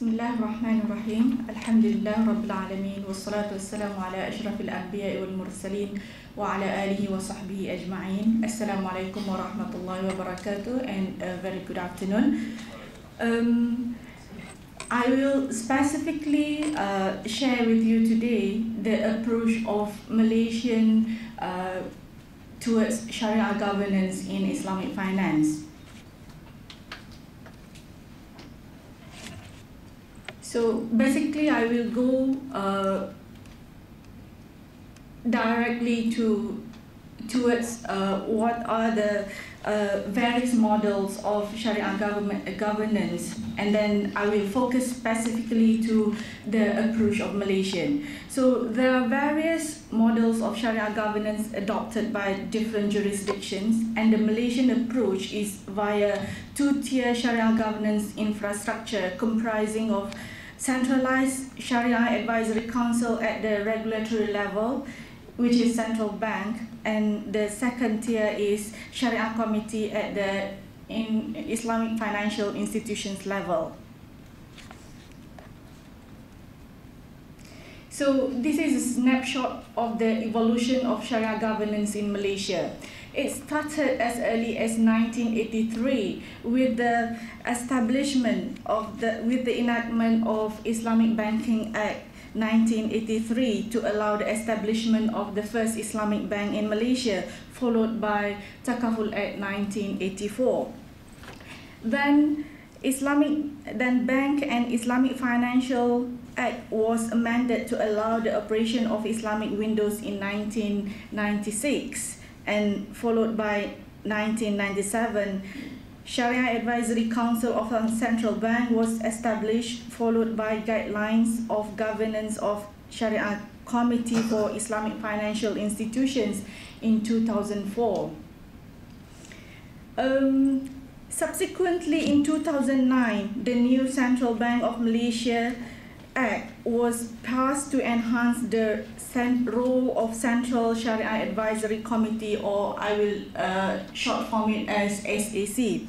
Bismillahirrahmanirrahim. Alhamdulillah Rabbil Alamin. Wassalatu wassalamu ala ashrafil anbiya wal mursalin wa ala alihi wa sahbihi ajma'in. Assalamualaikum warahmatullahi wabarakatuh and a very good afternoon. I will specifically share with you today the approach of Malaysian towards Shari'ah governance in Islamic finance. So basically, I will go directly towards what are the various models of Shari'ah governance, and then I will focus specifically to the approach of Malaysian. So there are various models of Shari'ah governance adopted by different jurisdictions, and the Malaysian approach is via two-tier Shari'ah governance infrastructure comprising of centralized Shari'ah Advisory Council at the regulatory level, which is central bank, and the second tier is Shari'ah Committee at the Islamic financial institutions level. So this is a snapshot of the evolution of Shari'ah governance in Malaysia. It started as early as 1983 with the establishment of with the enactment of Islamic Banking Act 1983 to allow the establishment of the first Islamic bank in Malaysia, followed by Takaful Act 1984. Then Bank and Islamic Financial Act was amended to allow the operation of Islamic windows in 1996, and followed by 1997, Shari'ah Advisory Council of a Central Bank was established, followed by guidelines of governance of Shari'ah Committee for Islamic Financial Institutions in 2004. Subsequently, in 2009, the new Central Bank of Malaysia Act was passed to enhance the role of Central Shari'ah Advisory Committee, or I will short form it as SAC.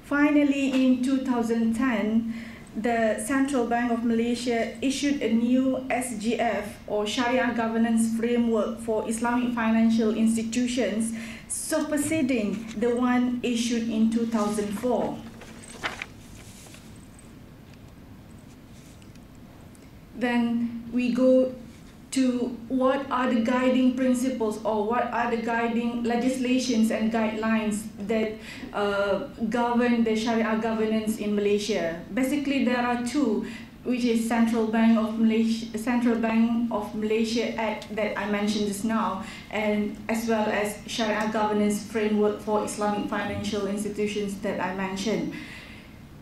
Finally, in 2010, the Central Bank of Malaysia issued a new SGF, or Shari'ah Governance Framework for Islamic Financial Institutions, superseding the one issued in 2004. Then we go to what are the guiding principles, or what are the guiding legislations and guidelines that govern the Shari'ah governance in Malaysia. Basically, there are two, which is Central Bank of Malaysia Act that I mentioned just now, and as well as Shari'ah Governance Framework for Islamic Financial Institutions that I mentioned.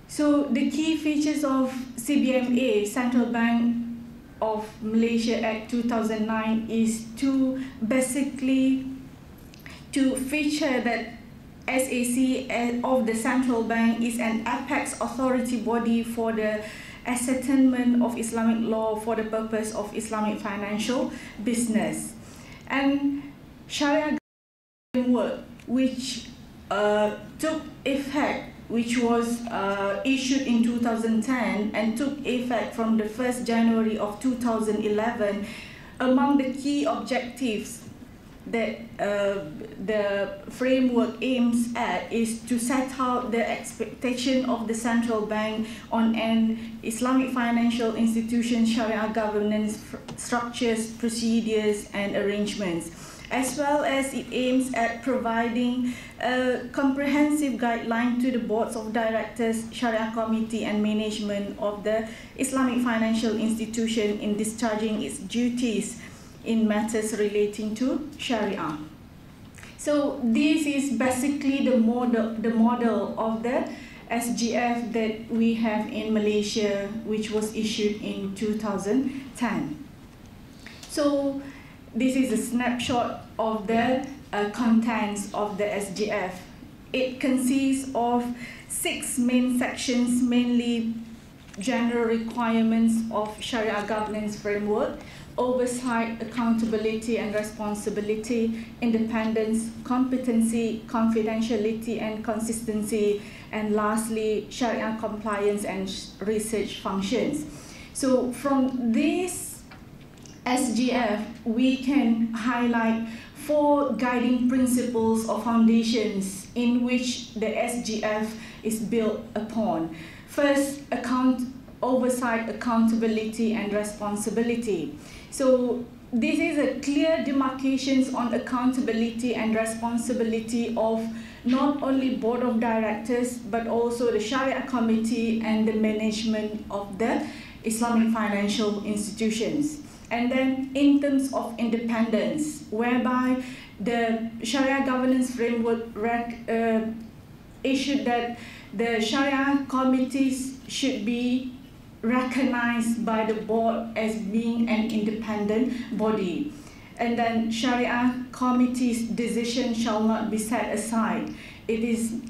So the key features of CBMA, Central Bank of Malaysia Act 2009, is to basically to feature that SAC of the Central Bank is an apex authority body for the ascertainment of Islamic law for the purpose of Islamic financial business. And Shari'ah framework, which took effect, which was issued in 2010 and took effect from the 1st January of 2011, among the key objectives that the framework aims at is to set out the expectation of the central bank on an Islamic financial institution Shari'ah governance structures, procedures, and arrangements, as well as it aims at providing a comprehensive guideline to the boards of directors, Shari'ah Committee, and management of the Islamic financial institution in discharging its duties in matters relating to Shari'ah. So this is basically the model of the SGF that we have in Malaysia, which was issued in 2010. So this is a snapshot of the contents of the SGF. It consists of 6 main sections, mainly general requirements of Shari'ah governance framework, oversight, accountability and responsibility, independence, competency, confidentiality and consistency, and lastly, Shariah compliance and research functions. So from this SGF, we can highlight 4 guiding principles or foundations in which the SGF is built upon. First, oversight, accountability and responsibility. So this is a clear demarcations on accountability and responsibility of not only board of directors but also the Shari'ah committee and the management of the Islamic financial institutions. And then in terms of independence, whereby the Sharia governance framework issued that the Shari'ah committees should be recognized by the board as being an independent body. And then Sharia committee's decision shall not be set aside. It is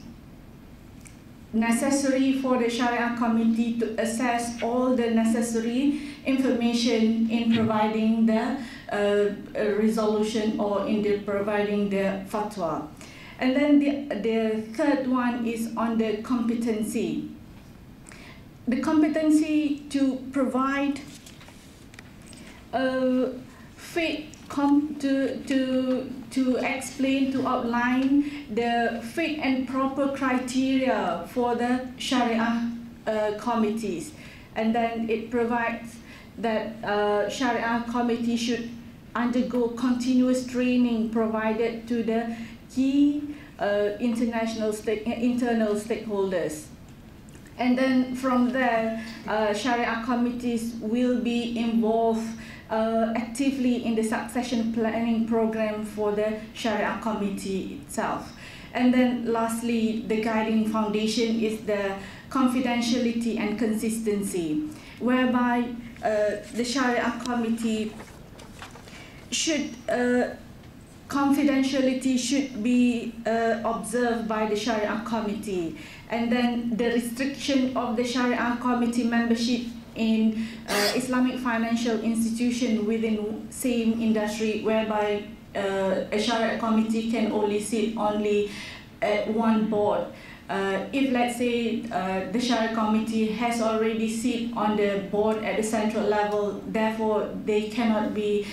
necessary for the Sharia committee to assess all the necessary information in providing the resolution or in providing the fatwa. And then the third one is on the competency. The competency to provide to explain, to outline the fit and proper criteria for the Sharia committees. And then it provides that Sharia committee should undergo continuous training provided to the key internal stakeholders. And then from there, Sharia committees will be involved actively in the succession planning program for the Sharia committee itself. And then lastly, the guiding foundation is the confidentiality and consistency, whereby the Sharia committee should confidentiality should be observed by the Sharia committee. And then the restriction of the Sharia committee membership in Islamic financial institution within same industry, whereby a Sharia committee can only sit at one board. If let's say the Sharia committee has already sit on the board at the central level, therefore they cannot be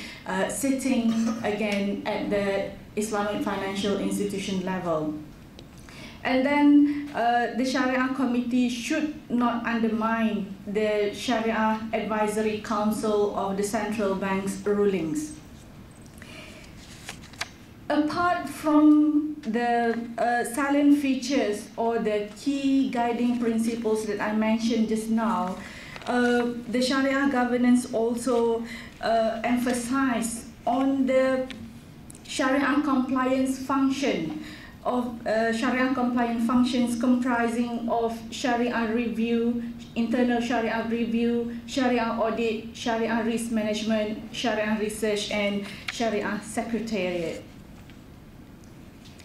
sitting again at the Islamic financial institution level. And then the Sharia committee should not undermine the Sharia Advisory Council of the central bank's rulings. Apart from the salient features or the key guiding principles that I mentioned just now, the Sharia governance also emphasized on the Sharia compliance function of Sharia compliant functions comprising of Sharia review, internal Sharia review, Sharia audit, Sharia risk management, Sharia research, and Sharia secretariat.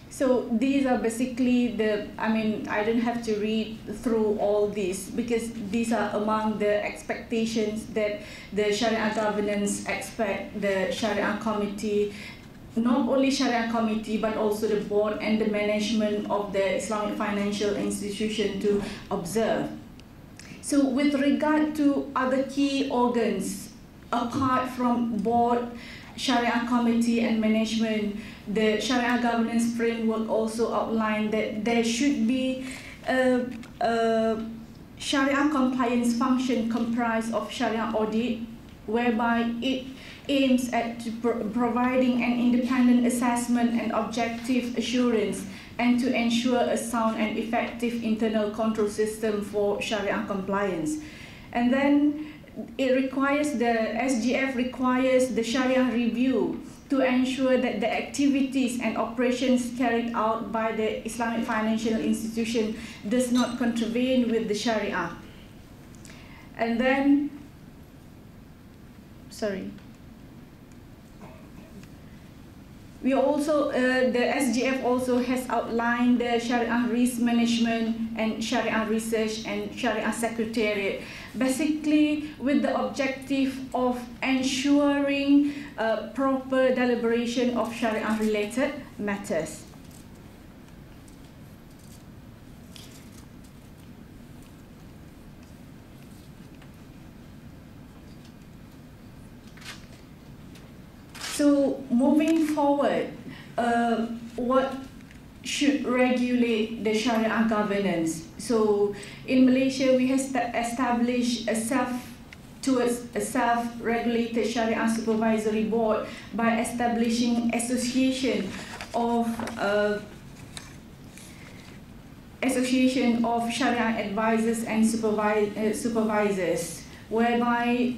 So these are basically I don't have to read through all these because these are among the expectations that the Sharia governance expect the Sharia committee, not only Sharia committee but also the board and the management of the Islamic financial institution to observe. So with regard to other key organs, apart from board, Sharia committee and management, the Sharia governance framework also outlined that there should be a Sharia compliance function comprised of Sharia audit, whereby it aims at providing an independent assessment and objective assurance and to ensure a sound and effective internal control system for Sharia compliance. And then it requires, the SGF requires the Sharia review to ensure that the activities and operations carried out by the Islamic financial institution does not contravene with the Sharia. And then, We also, the SGF also has outlined the Shari'ah risk management and Shari'ah research and Shari'ah secretariat, basically with the objective of ensuring proper deliberation of Shari'ah related matters. So moving forward, what should regulate the Shari'ah governance? So in Malaysia, we have established a self-regulated Shari'ah supervisory board by establishing association of Shari'ah advisors and supervisors, whereby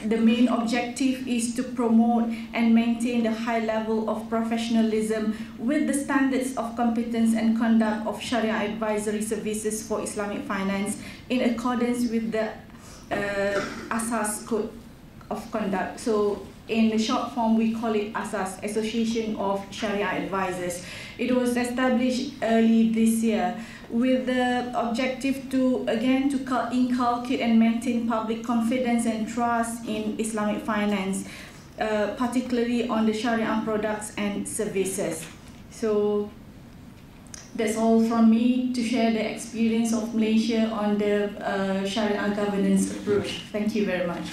the main objective is to promote and maintain the high level of professionalism with the standards of competence and conduct of Shari'ah advisory services for Islamic finance in accordance with the Asas Code of Conduct. So in the short form, we call it Asas, Association of Shari'ah Advisors. It was established early this year with the objective to, again, to inculcate and maintain public confidence and trust in Islamic finance, particularly on the Shari'ah products and services. So that's all from me to share the experience of Malaysia on the Shari'ah governance approach. Thank you very much.